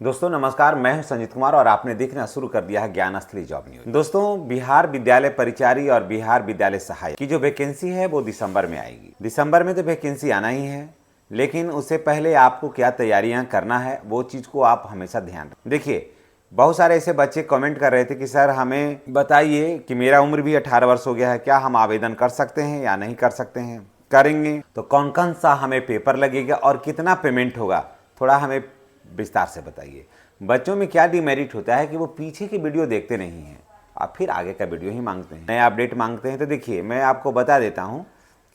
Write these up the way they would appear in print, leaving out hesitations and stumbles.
दोस्तों नमस्कार, मैं हूं संजीत कुमार और आपने देखना शुरू कर दिया है ज्ञान असली जॉब न्यूज। दोस्तों, बिहार विद्यालय परिचारी और बिहार विद्यालय सहायक की जो वैकेंसी है वो दिसंबर में आएगी। दिसंबर में तो वैकेंसी आना ही है, लेकिन उससे पहले आपको क्या तैयारियां करना है वो चीज़ को आप हमेशा ध्यान रखें। देखिए, बहुत सारे ऐसे बच्चे कमेंट कर रहे थे कि सर हमें बताइए कि मेरा उम्र भी 18 वर्ष हो गया है, क्या हम आवेदन कर सकते हैं या नहीं कर सकते हैं। करेंगे तो कौन कौन सा हमें पेपर लगेगा और कितना पेमेंट होगा, थोड़ा हमें विस्तार से बताइए। बच्चों में क्या डिमेरिट होता है कि वो पीछे की वीडियो देखते नहीं हैं और फिर आगे का वीडियो ही मांगते हैं, नया अपडेट मांगते हैं। तो देखिए, मैं आपको बता देता हूं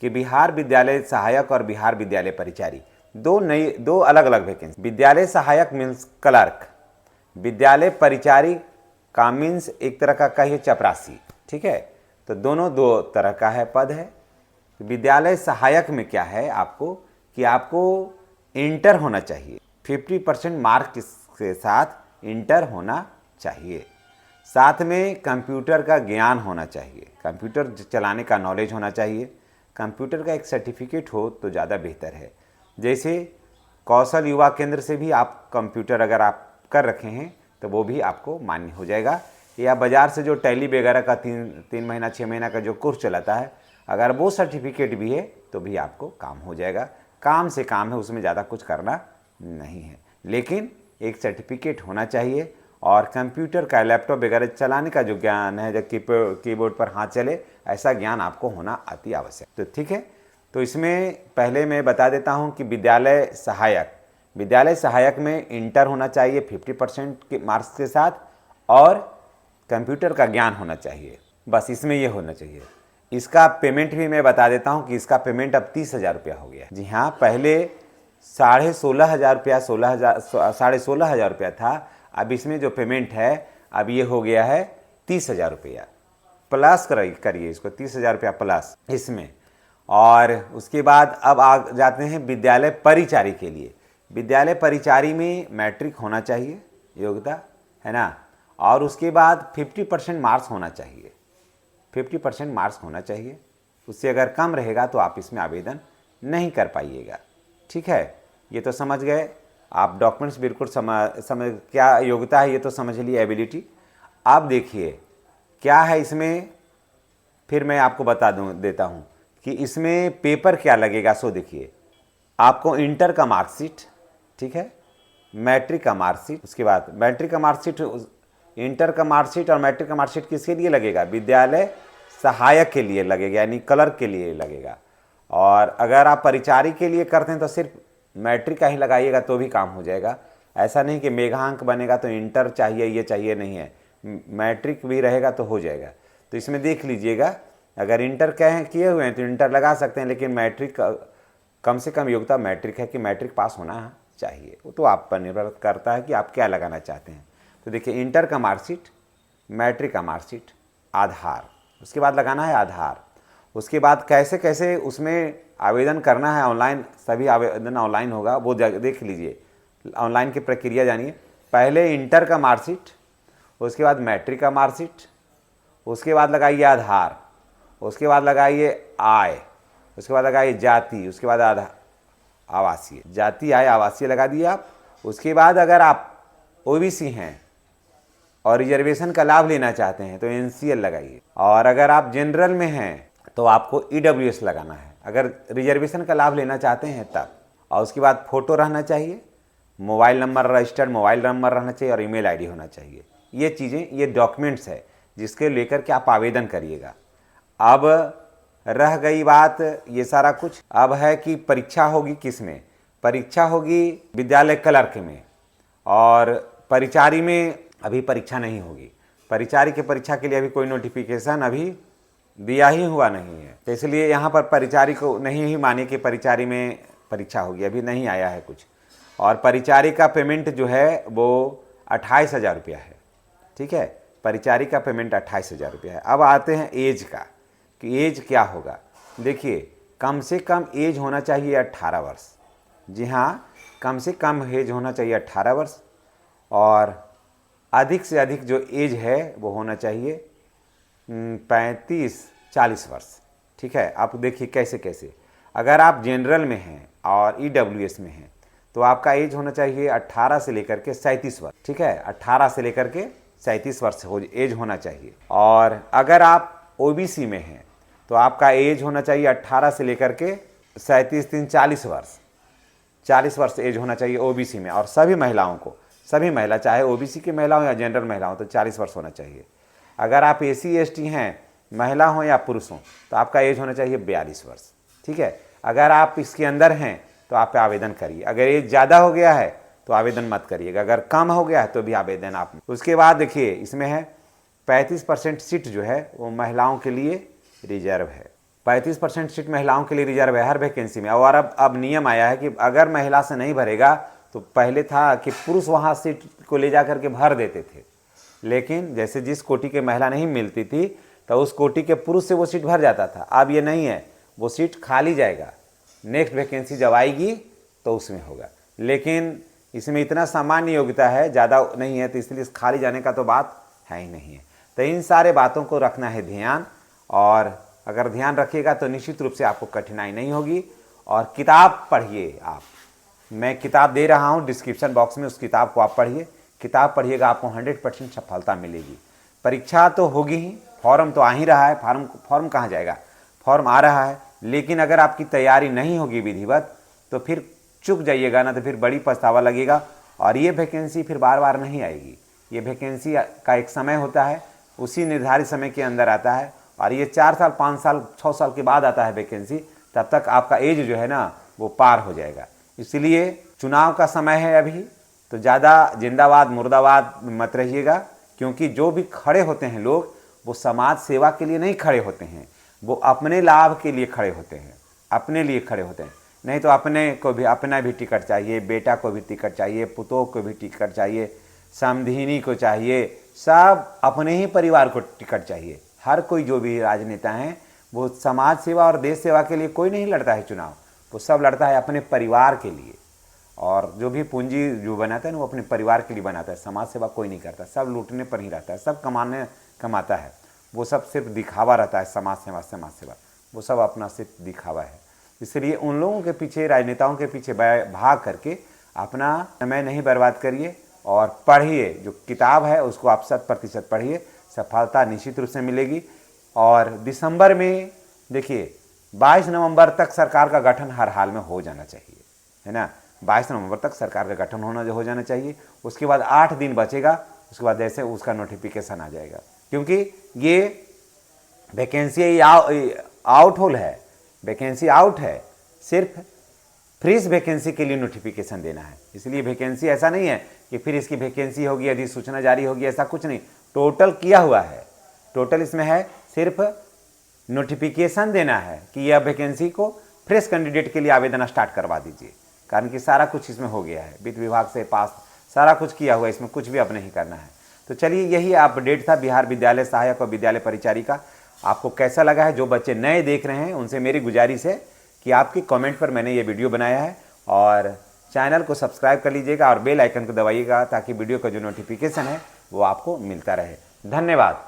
कि बिहार विद्यालय सहायक और बिहार विद्यालय परिचारी दो अलग अलग वैकेंसी। विद्यालय सहायक मीन्स क्लर्क, विद्यालय परिचारी का मीन्स एक तरह का कहिए चपरासी। ठीक है, तो दोनों दो तरह का है पद है। विद्यालय सहायक में क्या है आपको कि आपको इंटर होना चाहिए, 50% मार्क के साथ इंटर होना चाहिए। साथ में कंप्यूटर का ज्ञान होना चाहिए, कंप्यूटर चलाने का नॉलेज होना चाहिए। कंप्यूटर का एक सर्टिफिकेट हो तो ज़्यादा बेहतर है। जैसे कौशल युवा केंद्र से भी आप कंप्यूटर अगर आप कर रखे हैं तो वो भी आपको मान्य हो जाएगा, या बाज़ार से जो टैली वगैरह का तीन महीना 6 महीना का जो कोर्स चलाता है, अगर वो सर्टिफिकेट भी है तो भी आपको काम हो जाएगा। काम से काम है, उसमें ज़्यादा कुछ करना नहीं है, लेकिन एक सर्टिफिकेट होना चाहिए। और कंप्यूटर का, लैपटॉप वगैरह चलाने का जो ज्ञान है, जब कीबोर्ड पर हाथ चले, ऐसा ज्ञान आपको होना अति आवश्यक। तो ठीक है, तो इसमें पहले मैं बता देता हूं कि विद्यालय सहायक में इंटर होना चाहिए 50% के मार्क्स के साथ, और कंप्यूटर का ज्ञान होना चाहिए। बस इसमें ये होना चाहिए। इसका पेमेंट भी मैं बता देता हूं कि इसका पेमेंट अब 30,000 रुपया हो गया। जी हाँ, पहले 16,500 रुपया, 16,500 रुपया था। अब इसमें जो पेमेंट है अब ये हो गया है 30,000 रुपया प्लस करिए इसको, 30,000 रुपया प्लस इसमें। और उसके बाद अब आ जाते हैं विद्यालय परिचारी के लिए। विद्यालय परिचारी में मैट्रिक होना चाहिए, योग्यता है ना, और उसके बाद 50% मार्क्स होना चाहिए, 50% मार्क्स होना चाहिए। उससे अगर कम रहेगा तो आप इसमें आवेदन नहीं कर पाइएगा। ठीक है, ये तो समझ गए आप। डॉक्यूमेंट्स बिल्कुल समझ क्या योग्यता है ये तो समझ लिए, एबिलिटी। अब देखिए क्या है इसमें, फिर मैं आपको बता देता हूँ कि इसमें पेपर क्या लगेगा। सो देखिए, आपको इंटर का मार्कशीट, ठीक है, मैट्रिक का मार्कशीट, उसके बाद मैट्रिक का मार्कशीट, इंटर का मार्कशीट और मैट्रिक का मार्कशीट किसके लिए लगेगा? विद्यालय सहायक के लिए लगेगा, यानी क्लर्क के लिए लगेगा। और अगर आप परिचारी के लिए करते हैं तो सिर्फ मैट्रिक का ही लगाइएगा तो भी काम हो जाएगा। ऐसा नहीं कि मेघांक बनेगा तो इंटर चाहिए, ये चाहिए, नहीं है, मैट्रिक भी रहेगा तो हो जाएगा। तो इसमें देख लीजिएगा, अगर इंटर किए हुए हैं तो इंटर लगा सकते हैं, लेकिन मैट्रिक कम से कम योग्यता मैट्रिक है कि मैट्रिक पास होना चाहिए। वो तो आप पर निर्भर करता है कि आप क्या लगाना चाहते हैं। तो देखिए, इंटर का मार्कशीट, मैट्रिक का मार्कशीट, आधार, उसके बाद लगाना है आधार। उसके बाद कैसे कैसे उसमें आवेदन करना है, ऑनलाइन, सभी आवेदन ऑनलाइन होगा, वो देख लीजिए, ऑनलाइन की प्रक्रिया जानिए। पहले इंटर का मार्कशीट, उसके बाद मैट्रिक का मार्कशीट, उसके बाद लगाइए आधार, उसके बाद लगाइए आय, उसके बाद लगाइए जाति, उसके बाद आवासीय, जाति आय आवासीय लगा दिए आप। उसके बाद अगर आप ओबीसी हैं और रिजर्वेशन का लाभ लेना चाहते हैं तो एनसीएल लगाइए, और अगर आप जनरल में हैं तो आपको ईडब्ल्यूएस लगाना है, अगर रिजर्वेशन का लाभ लेना चाहते हैं तब। और उसके बाद फोटो रहना चाहिए, mobile number, registered mobile number रहना चाहिए, और ईमेल आईडी होना चाहिए। ये चीज़ें, ये डॉक्यूमेंट्स है जिसके लेकर के आप आवेदन करिएगा। अब रह गई बात ये सारा कुछ, अब है कि परीक्षा होगी किस में? परीक्षा होगी विद्यालय क्लर्क में, और परिचारी में अभी परीक्षा नहीं होगी। परिचारी की परीक्षा के लिए अभी कोई नोटिफिकेशन अभी दिया ही हुआ नहीं है, तो इसलिए यहाँ पर परिचारी को नहीं ही मानिए कि परिचारी में परीक्षा होगी, अभी नहीं आया है कुछ। और परिचारी का पेमेंट जो है वो 28,000 रुपया है। ठीक है, परिचारी का पेमेंट 28,000 रुपया है। अब आते हैं एज का, कि एज क्या होगा। देखिए, कम से कम एज होना चाहिए 18 वर्ष। जी हाँ, कम से कम एज होना चाहिए 18 वर्ष, और अधिक से अधिक जो एज है वो होना चाहिए 35-40 वर्ष। ठीक है, आप देखिए कैसे कैसे। अगर आप जनरल में हैं और ईडब्ल्यूएस में हैं तो आपका एज होना चाहिए 18 से लेकर के 37 वर्ष, ठीक है, 18 से लेकर के 37 वर्ष एज होना चाहिए। और अगर आप ओबीसी में हैं तो आपका एज होना चाहिए 18 से लेकर के 37 3 40 वर्ष, 40 वर्ष एज होना चाहिए ओबीसी में। और सभी महिलाओं को, सभी महिला, चाहे ओबीसी की महिला हो या जनरल महिला हो, तो 40 वर्ष होना चाहिए। अगर आप एसी एसटी हैं, महिला हो या पुरुष हो, तो आपका एज होना चाहिए 42 वर्ष, ठीक है। अगर आप इसके अंदर हैं तो आप आवेदन करिए। अगर एज ज़्यादा हो गया है तो आवेदन मत करिएगा, अगर कम हो गया है तो भी आवेदन आप। उसके बाद देखिए इसमें है 35% सीट जो है वो महिलाओं के लिए रिजर्व है। 35% सीट महिलाओं के लिए रिजर्व है हर वैकेंसी में। और अब नियम आया है कि अगर महिला से नहीं भरेगा, तो पहले था कि पुरुष वहाँ सीट को ले जा करके भर देते थे, लेकिन जैसे जिस कोटि के महिला नहीं मिलती थी तो उस कोटि के पुरुष से वो सीट भर जाता था। अब ये नहीं है, वो सीट खाली जाएगा, नेक्स्ट वैकेंसी जब आएगी तो उसमें होगा। लेकिन इसमें इतना सामान्य योग्यता है, ज़्यादा नहीं है, तो इसलिए खाली जाने का तो बात है ही नहीं है। तो इन सारे बातों को रखना है ध्यान, और अगर ध्यान रखिएगा तो निश्चित रूप से आपको कठिनाई नहीं होगी। और किताब पढ़िए आप, मैं किताब दे रहा हूँ डिस्क्रिप्शन बॉक्स में, उस किताब को आप पढ़िए। किताब पढ़िएगा, आपको 100% सफलता मिलेगी। परीक्षा तो होगी ही, फॉर्म तो आ ही रहा है, फॉर्म कहाँ जाएगा, फॉर्म आ रहा है। लेकिन अगर आपकी तैयारी नहीं होगी विधिवत तो फिर चूक जाइएगा ना, तो फिर बड़ी पछतावा लगेगा। और ये वैकेंसी फिर बार बार नहीं आएगी। ये वैकेंसी का एक समय होता है, उसी निर्धारित समय के अंदर आता है। और ये 4 साल 5 साल 6 साल के बाद आता है वैकेंसी, तब तक आपका एज जो है ना वो पार हो जाएगा। इसलिए चुनाव का समय है अभी, तो ज़्यादा जिंदाबाद मुर्दाबाद मत रहिएगा, क्योंकि जो भी खड़े होते हैं लोग, वो समाज सेवा के लिए नहीं खड़े होते हैं, वो अपने लाभ के लिए खड़े होते हैं, अपने लिए खड़े होते हैं। नहीं तो अपने को भी, अपना भी टिकट चाहिए, बेटा को भी टिकट चाहिए, पुतोह को भी टिकट चाहिए, समधिनी को चाहिए, सब अपने ही परिवार को टिकट चाहिए। हर कोई जो भी राजनेता हैं वो समाज सेवा और देश सेवा के लिए कोई नहीं लड़ता है चुनाव, वो सब लड़ता है अपने परिवार के लिए। और जो भी पूंजी जो बनाता है ना वो अपने परिवार के लिए बनाता है, समाज सेवा कोई नहीं करता, सब लूटने पर ही रहता है, सब कमाता है, वो सब सिर्फ दिखावा रहता है। समाज सेवा वो सब अपना सिर्फ दिखावा है। इसलिए उन लोगों के पीछे, राजनेताओं के पीछे भाग करके अपना समय नहीं बर्बाद करिए, और पढ़िए। जो किताब है उसको आप 100% पढ़िए, सफलता निश्चित रूप से मिलेगी। और दिसंबर में देखिए 22 नवंबर तक सरकार का गठन हर हाल में हो जाना चाहिए, है ना। 22 नवंबर तक सरकार का गठन हो जाना चाहिए। उसके बाद 8 दिन बचेगा, उसके बाद जैसे उसका नोटिफिकेशन आ जाएगा, क्योंकि ये वैकेंसी आउट होल है, वैकेंसी आउट है, सिर्फ फ्रीज वैकेंसी के लिए नोटिफिकेशन देना है। इसलिए वैकेंसी ऐसा नहीं है कि फिर इसकी वैकेंसी होगी, अधिसूचना जारी होगी, ऐसा कुछ नहीं। टोटल किया हुआ है, टोटल इसमें है, सिर्फ नोटिफिकेशन देना है कि यह वैकेंसी को फ्रेश कैंडिडेट के लिए आवेदन स्टार्ट करवा दीजिए। कारण कि सारा कुछ इसमें हो गया है, वित्त विभाग से पास सारा कुछ किया हुआ है, इसमें कुछ भी अब नहीं करना है। तो चलिए, यही अपडेट था बिहार विद्यालय सहायक और विद्यालय परिचारी का। आपको कैसा लगा है? जो बच्चे नए देख रहे हैं उनसे मेरी गुजारिश है कि आपकी कमेंट पर मैंने ये वीडियो बनाया है, और चैनल को सब्सक्राइब कर लीजिएगा और बेल आइकन को दबाइएगा, ताकि वीडियो का जो नोटिफिकेशन है वो आपको मिलता रहे। धन्यवाद।